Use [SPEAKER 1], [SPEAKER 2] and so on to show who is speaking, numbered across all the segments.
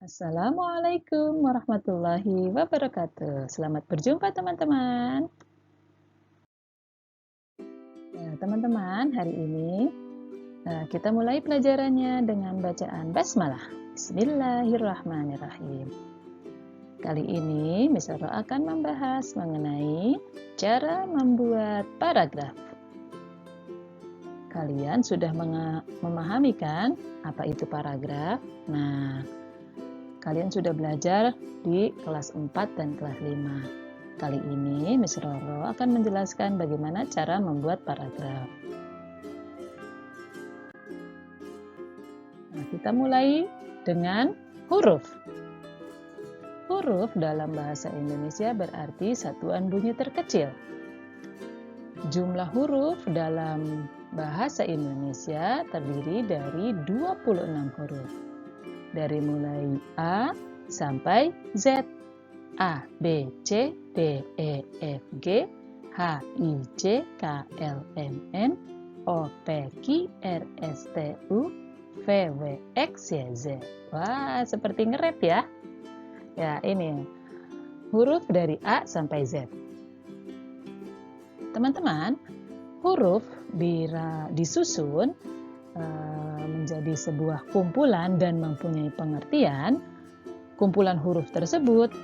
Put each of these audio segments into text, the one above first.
[SPEAKER 1] Assalamualaikum warahmatullahi wabarakatuh. Selamat berjumpa teman-teman. Nah, teman-teman, hari ini kita mulai pelajarannya dengan bacaan basmalah. Bismillahirrahmanirrahim. Kali ini Miss Roro akan membahas mengenai cara membuat paragraf. Kalian sudah memahami kan apa itu paragraf? Nah, kalian sudah belajar di kelas 4 dan kelas 5. Kali ini Miss Roro akan menjelaskan bagaimana cara membuat paragraf. Nah, kita mulai dengan huruf. Huruf dalam bahasa Indonesia berarti satuan bunyi terkecil. Jumlah huruf dalam bahasa Indonesia terdiri dari 26 huruf. Dari mulai A sampai Z. A, B, C, D, E, F, G, H, I, J, K, L, M, N, O, P, Q, R, S, T, U, V, W, X, Y, Z. Wah, seperti nge-rap ya. Ya, ini huruf dari A sampai Z. Teman-teman, huruf disusun menjadi sebuah kumpulan dan mempunyai pengertian. Kumpulan huruf tersebut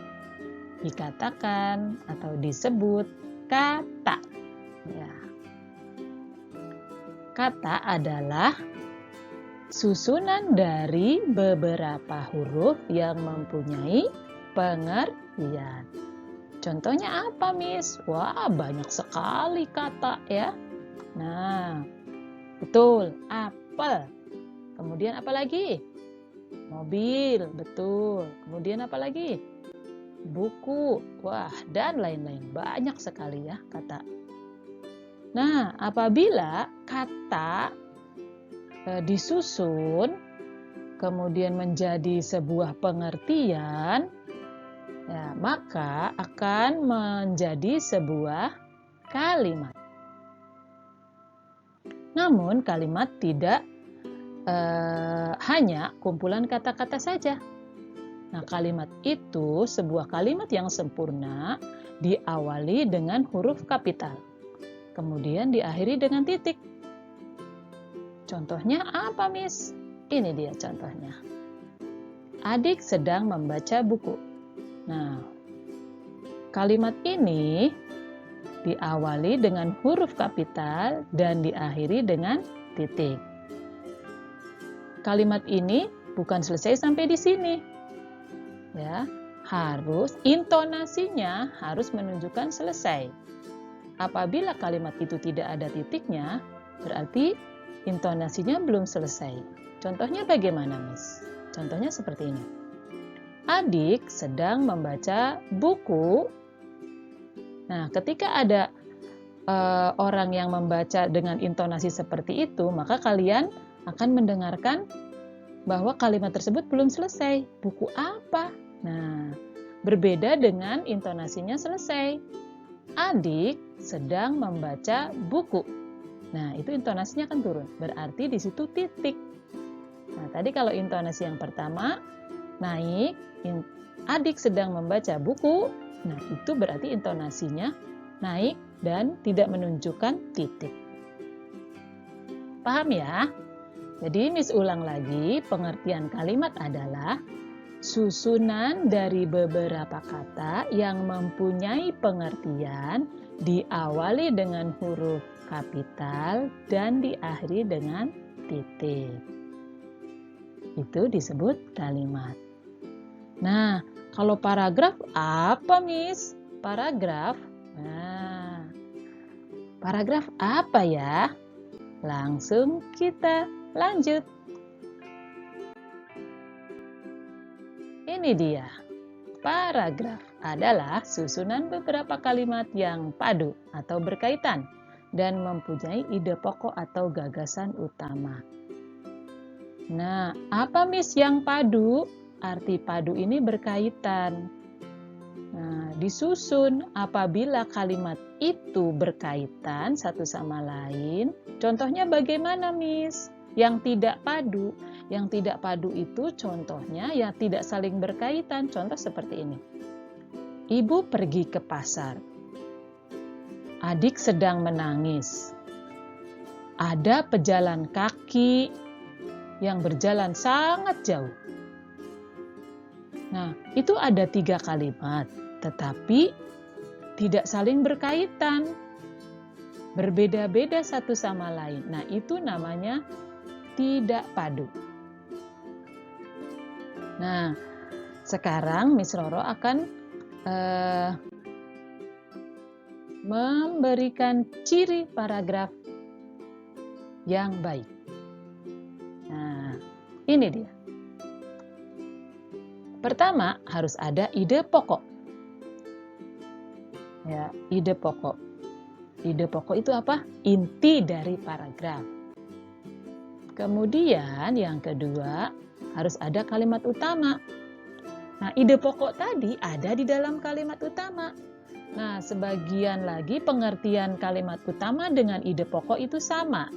[SPEAKER 1] dikatakan atau disebut kata. Ya. Kata adalah susunan dari beberapa huruf yang mempunyai pengertian. Contohnya apa, Miss? Wah, banyak sekali kata ya. Nah, betul, apel. Kemudian apa lagi? Mobil, betul. Kemudian apa lagi? Buku, wah, dan lain-lain. Banyak sekali ya kata. Nah, apabila kata disusun, kemudian menjadi sebuah pengertian, ya, maka akan menjadi sebuah kalimat. Namun, kalimat tidak hanya kumpulan kata-kata saja. Nah, kalimat itu sebuah kalimat yang sempurna diawali dengan huruf kapital. Kemudian diakhiri dengan titik. Contohnya apa, Miss? Ini dia contohnya. Adik sedang membaca buku. Nah, kalimat ini diawali dengan huruf kapital dan diakhiri dengan titik. Kalimat ini bukan selesai sampai di sini. Ya, harus intonasinya harus menunjukkan selesai. Apabila kalimat itu tidak ada titiknya, berarti intonasinya belum selesai. Contohnya bagaimana, Miss? Contohnya seperti ini. Adik sedang membaca buku. Nah, ketika ada orang yang membaca dengan intonasi seperti itu, maka kalian akan mendengarkan bahwa kalimat tersebut belum selesai. Buku apa? Nah, berbeda dengan intonasinya selesai. Adik sedang membaca buku. Nah, itu intonasinya akan turun. Berarti di situ titik. Nah, tadi kalau intonasi yang pertama naik, adik sedang membaca buku. Nah, itu berarti intonasinya naik dan tidak menunjukkan titik. Paham ya? Jadi Miss ulang lagi, pengertian kalimat adalah susunan dari beberapa kata yang mempunyai pengertian diawali dengan huruf kapital dan diakhiri dengan titik. Itu disebut kalimat. Nah, kalau paragraf apa, Miss? Paragraf? Nah, paragraf apa ya? Langsung kita lanjut. Ini dia. Paragraf adalah susunan beberapa kalimat yang padu atau berkaitan dan mempunyai ide pokok atau gagasan utama. Nah, apa, Miss, yang padu? Arti padu ini berkaitan. Nah, disusun apabila kalimat itu berkaitan satu sama lain. Contohnya bagaimana, Miss? Yang tidak padu. Yang tidak padu itu contohnya yang tidak saling berkaitan. Contoh seperti ini. Ibu pergi ke pasar. Adik sedang menangis. Ada pejalan kaki yang berjalan sangat jauh. Nah, itu ada 3 kalimat, tetapi tidak saling berkaitan. Berbeda-beda satu sama lain. Nah, itu namanya tidak padu. Nah, sekarang Miss Roro akan memberikan ciri paragraf yang baik. Nah, ini dia. Pertama, harus ada ide pokok. Ya, ide pokok. Ide pokok itu apa? Inti dari paragraf. Kemudian yang kedua, harus ada kalimat utama. Nah, ide pokok tadi ada di dalam kalimat utama. Nah, sebagian lagi pengertian kalimat utama dengan ide pokok itu sama.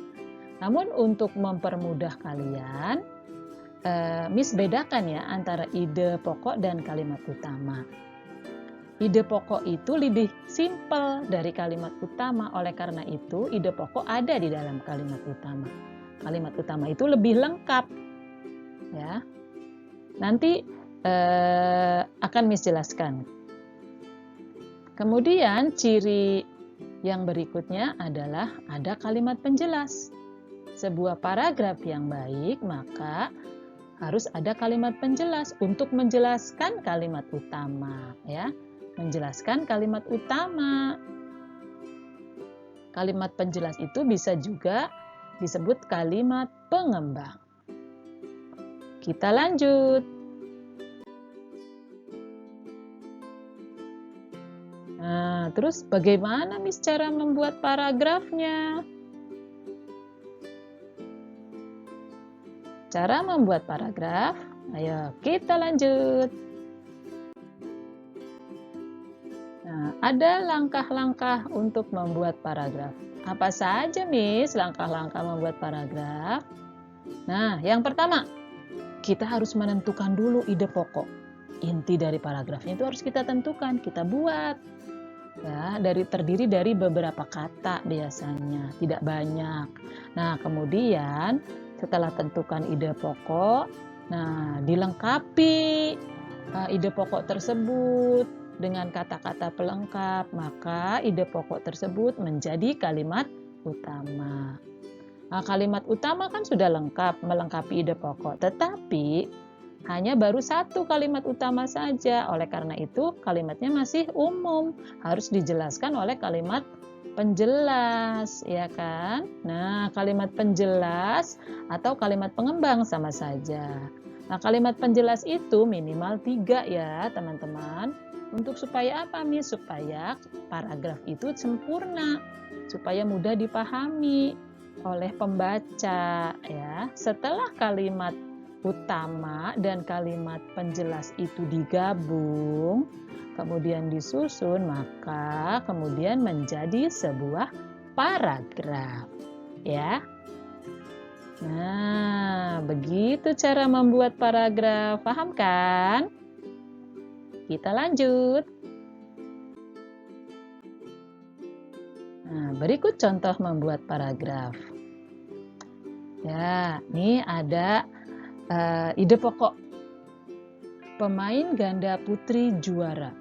[SPEAKER 1] Namun untuk mempermudah kalian, Miss bedakan ya antara ide pokok dan kalimat utama. Ide pokok itu lebih simpel dari kalimat utama. Oleh karena itu, ide pokok ada di dalam kalimat utama. Kalimat utama itu lebih lengkap. Ya. Nanti akan Miss jelaskan. Kemudian ciri yang berikutnya adalah ada kalimat penjelas. Sebuah paragraf yang baik maka harus ada kalimat penjelas untuk menjelaskan kalimat utama, ya. Menjelaskan kalimat utama. Kalimat penjelas itu bisa juga disebut kalimat pengembang. Kita lanjut. Nah, terus bagaimana Miss cara membuat paragrafnya? Cara membuat paragraf, ayo kita lanjut. Nah, ada langkah-langkah untuk membuat paragraf. Apa saja, Miss, langkah-langkah membuat paragraf? Nah, yang pertama, kita harus menentukan dulu ide pokok. Inti dari paragrafnya itu harus kita tentukan, kita buat. Ya, terdiri dari beberapa kata biasanya, tidak banyak. Nah, kemudian setelah tentukan ide pokok, nah dilengkapi ide pokok tersebut dengan kata-kata pelengkap, maka ide pokok tersebut menjadi kalimat utama. Nah, kalimat utama kan sudah lengkap, melengkapi ide pokok, tetapi hanya baru satu kalimat utama saja. Oleh karena itu, kalimatnya masih umum, harus dijelaskan oleh kalimat penjelas, ya kan? Nah, kalimat penjelas atau kalimat pengembang sama saja. Nah, kalimat penjelas itu minimal 3 ya, teman-teman. Untuk supaya apa, Miss? Supaya paragraf itu sempurna, supaya mudah dipahami oleh pembaca, ya. Setelah kalimat utama dan kalimat penjelas itu digabung, kemudian disusun, maka kemudian menjadi sebuah paragraf, ya. Nah, begitu cara membuat paragraf, paham kan? Kita lanjut. Nah, berikut contoh membuat paragraf. Ya, ini ada ide pokok. Pemain ganda putri juara.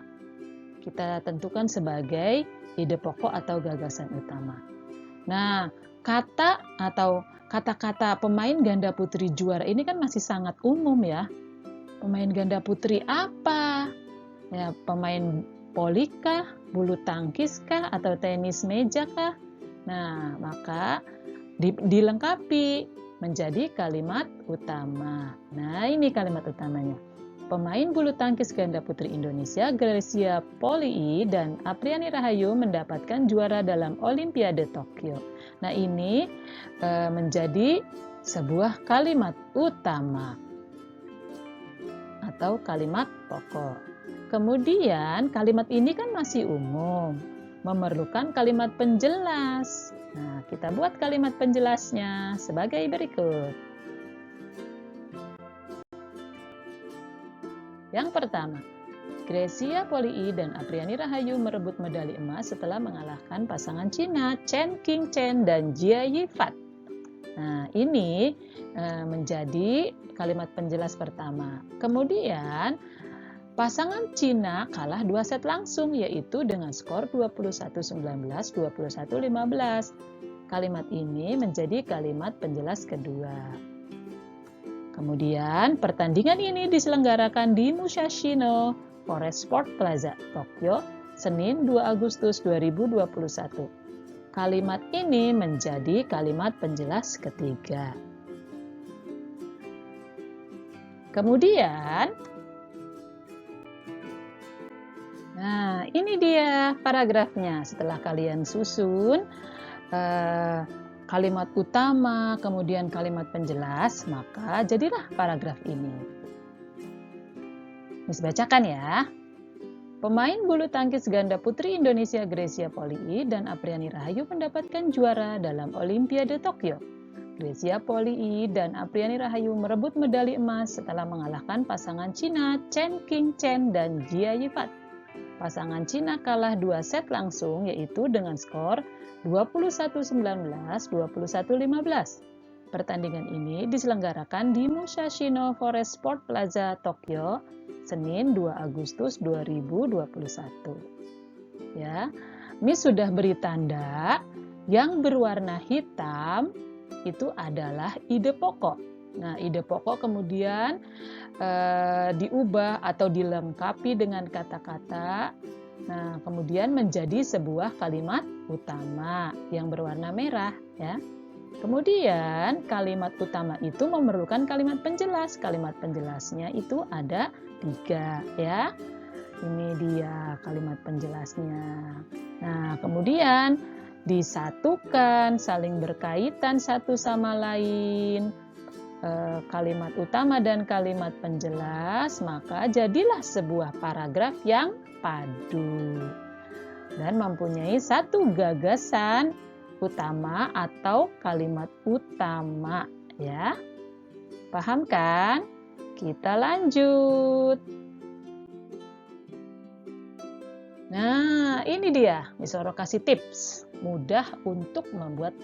[SPEAKER 1] Kita tentukan sebagai ide pokok atau gagasan utama. Nah, kata atau kata-kata pemain ganda putri juara ini kan masih sangat umum ya. Pemain ganda putri apa? Ya, pemain voli kah, bulu tangkis kah, atau tenis meja kah? Nah, maka dilengkapi menjadi kalimat utama. Nah, ini kalimat utamanya. Pemain bulu tangkis ganda putri Indonesia, Grecia Poli dan Apriani Rahayu mendapatkan juara dalam Olimpiade Tokyo. Nah, ini menjadi sebuah kalimat utama atau kalimat pokok. Kemudian kalimat ini kan masih umum, memerlukan kalimat penjelas. Nah, kita buat kalimat penjelasnya sebagai berikut. Yang pertama, Grecia Poli dan Apriani Rahayu merebut medali emas setelah mengalahkan pasangan Cina Chen Qingchen dan Jia Yifat. Nah, ini menjadi kalimat penjelas pertama. Kemudian, pasangan Cina kalah 2 set langsung, yaitu dengan skor 21-19, 21-15. Kalimat ini menjadi kalimat penjelas kedua. Kemudian, pertandingan ini diselenggarakan di Musashino Forest Sport Plaza, Tokyo, Senin 2 Agustus 2021. Kalimat ini menjadi kalimat penjelas ketiga. Kemudian, nah ini dia paragrafnya. Setelah kalian susun kalimat utama, kemudian kalimat penjelas, maka jadilah paragraf ini. Miss bacakan ya. Pemain bulu tangkis ganda putri Indonesia Grecia Poli dan Apriani Rahayu mendapatkan juara dalam Olimpiade Tokyo. Grecia Poli dan Apriani Rahayu merebut medali emas setelah mengalahkan pasangan Cina Chen Qingchen dan Jia Yifat. Pasangan Cina kalah 2 set langsung, yaitu dengan skor 21-19, 21-15. Pertandingan ini diselenggarakan di Musashino Forest Sport Plaza, Tokyo, Senin 2 Agustus 2021. Ya, Miss sudah beri tanda yang berwarna hitam itu adalah ide pokok. Nah, ide pokok kemudian diubah atau dilengkapi dengan kata-kata. Nah, kemudian menjadi sebuah kalimat utama yang berwarna merah, ya. Kemudian kalimat utama itu memerlukan kalimat penjelas. Kalimat penjelasnya itu ada 3, ya. Ini dia kalimat penjelasnya. Nah, kemudian disatukan, saling berkaitan satu sama lain. Kalimat utama dan kalimat penjelas, maka jadilah sebuah paragraf yang padu dan mempunyai satu gagasan utama atau kalimat utama, ya. Paham kan? Kita lanjut. Nah, ini dia Miss Oro kasih tips mudah untuk membuat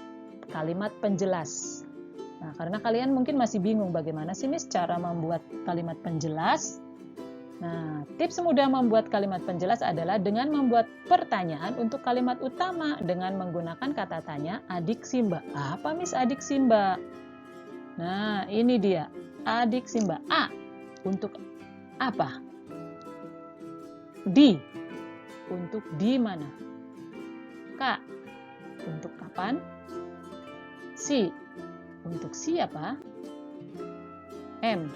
[SPEAKER 1] kalimat penjelas. Nah, karena kalian mungkin masih bingung bagaimana sih Miss cara membuat kalimat penjelas. Nah, tips mudah membuat kalimat penjelas adalah dengan membuat pertanyaan untuk kalimat utama dengan menggunakan kata tanya adik Simba. Apa Miss adik Simba? Nah, ini dia adik Simba. A untuk apa? Di untuk di mana? K untuk kapan? Si untuk siapa? M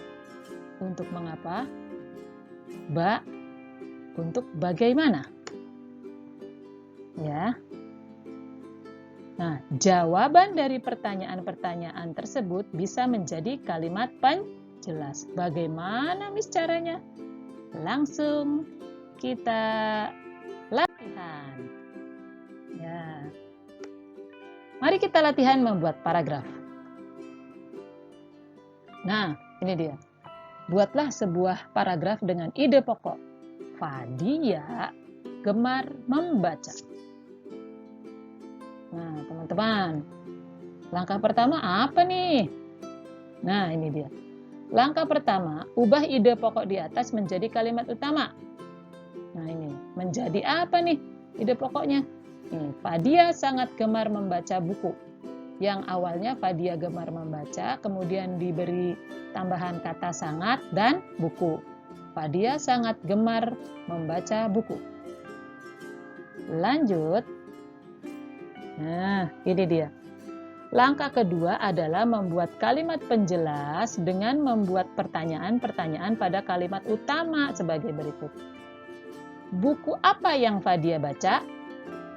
[SPEAKER 1] untuk mengapa? Ba untuk bagaimana? Ya. Nah, jawaban dari pertanyaan-pertanyaan tersebut bisa menjadi kalimat penjelas. Bagaimana Miss caranya? Langsung kita latihan. Ya. Mari kita latihan membuat paragraf. Nah, ini dia. Buatlah sebuah paragraf dengan ide pokok. Fadia gemar membaca. Nah, teman-teman. Langkah pertama apa nih? Nah, ini dia. Langkah pertama, ubah ide pokok di atas menjadi kalimat utama. Nah, ini. Menjadi apa nih ide pokoknya? Nih, Fadia sangat gemar membaca buku. Yang awalnya Fadia gemar membaca, kemudian diberi tambahan kata sangat dan buku. Fadia sangat gemar membaca buku. Lanjut. Nah, ini dia. Langkah kedua adalah membuat kalimat penjelas dengan membuat pertanyaan-pertanyaan pada kalimat utama sebagai berikut. Buku apa yang Fadia baca?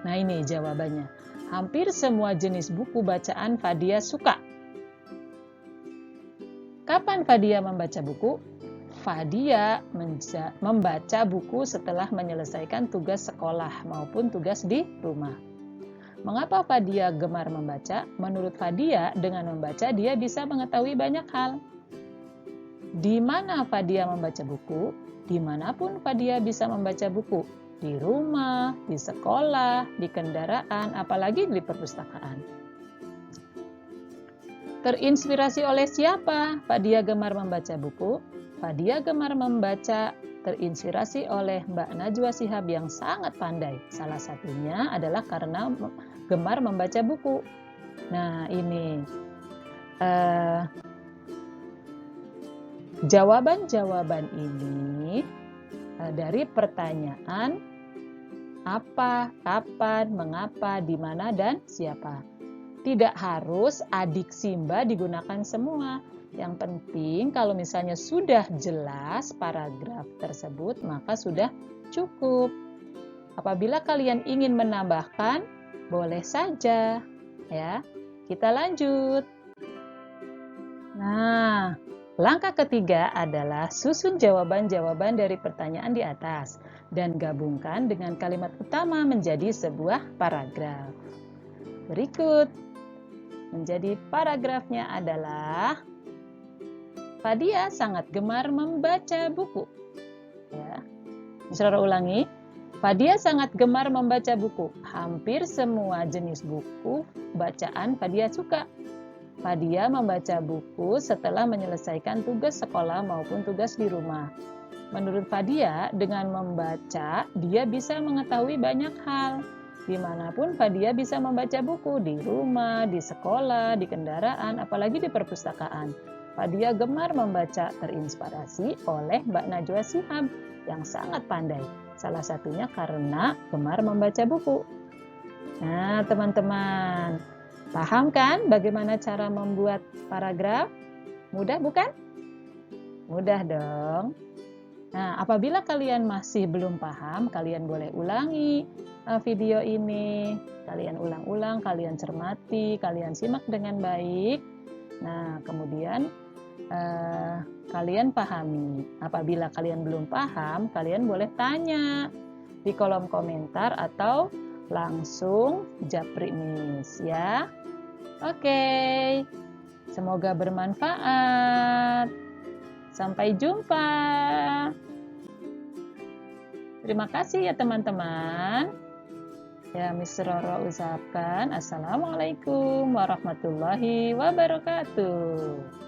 [SPEAKER 1] Nah, ini jawabannya. Hampir semua jenis buku bacaan Fadia suka. Kapan Fadia membaca buku? Fadia membaca buku setelah menyelesaikan tugas sekolah maupun tugas di rumah. Mengapa Fadia gemar membaca? Menurut Fadia, dengan membaca dia bisa mengetahui banyak hal. Di mana Fadia membaca buku? Dimanapun Fadia bisa membaca buku. Di rumah, di sekolah, di kendaraan, apalagi di perpustakaan. Terinspirasi oleh siapa Fadia gemar membaca buku? Fadia gemar membaca terinspirasi oleh Mbak Najwa Shihab yang sangat pandai. Salah satunya adalah karena gemar membaca buku. Nah, ini jawaban-jawaban ini dari pertanyaan apa, kapan, mengapa, di mana, dan siapa. Tidak harus adik Simba digunakan semua. Yang penting kalau misalnya sudah jelas paragraf tersebut, maka sudah cukup. Apabila kalian ingin menambahkan, boleh saja. Ya, kita lanjut. Nah, langkah ketiga adalah susun jawaban-jawaban dari pertanyaan di atas dan gabungkan dengan kalimat utama menjadi sebuah paragraf. Berikut menjadi paragrafnya adalah Fadia sangat gemar membaca buku. Ya. Saudara ulangi. Fadia sangat gemar membaca buku. Hampir semua jenis buku bacaan Fadia suka. Fadia membaca buku setelah menyelesaikan tugas sekolah maupun tugas di rumah. Menurut Fadia, dengan membaca, dia bisa mengetahui banyak hal. Dimanapun Fadia bisa membaca buku, di rumah, di sekolah, di kendaraan, apalagi di perpustakaan. Fadia gemar membaca terinspirasi oleh Mbak Najwa Shihab yang sangat pandai. Salah satunya karena gemar membaca buku. Nah, teman-teman, paham kan bagaimana cara membuat paragraf? Mudah bukan? Mudah dong. Nah, apabila kalian masih belum paham, kalian boleh ulangi video ini. Kalian ulang-ulang, kalian cermati, kalian simak dengan baik. Nah, kemudian kalian pahami. Apabila kalian belum paham, kalian boleh tanya di kolom komentar atau langsung japri Miss ya. Oke. Semoga bermanfaat. Sampai jumpa. Terima kasih ya teman-teman. Ya, Miss Roro ucapkan Assalamualaikum warahmatullahi wabarakatuh.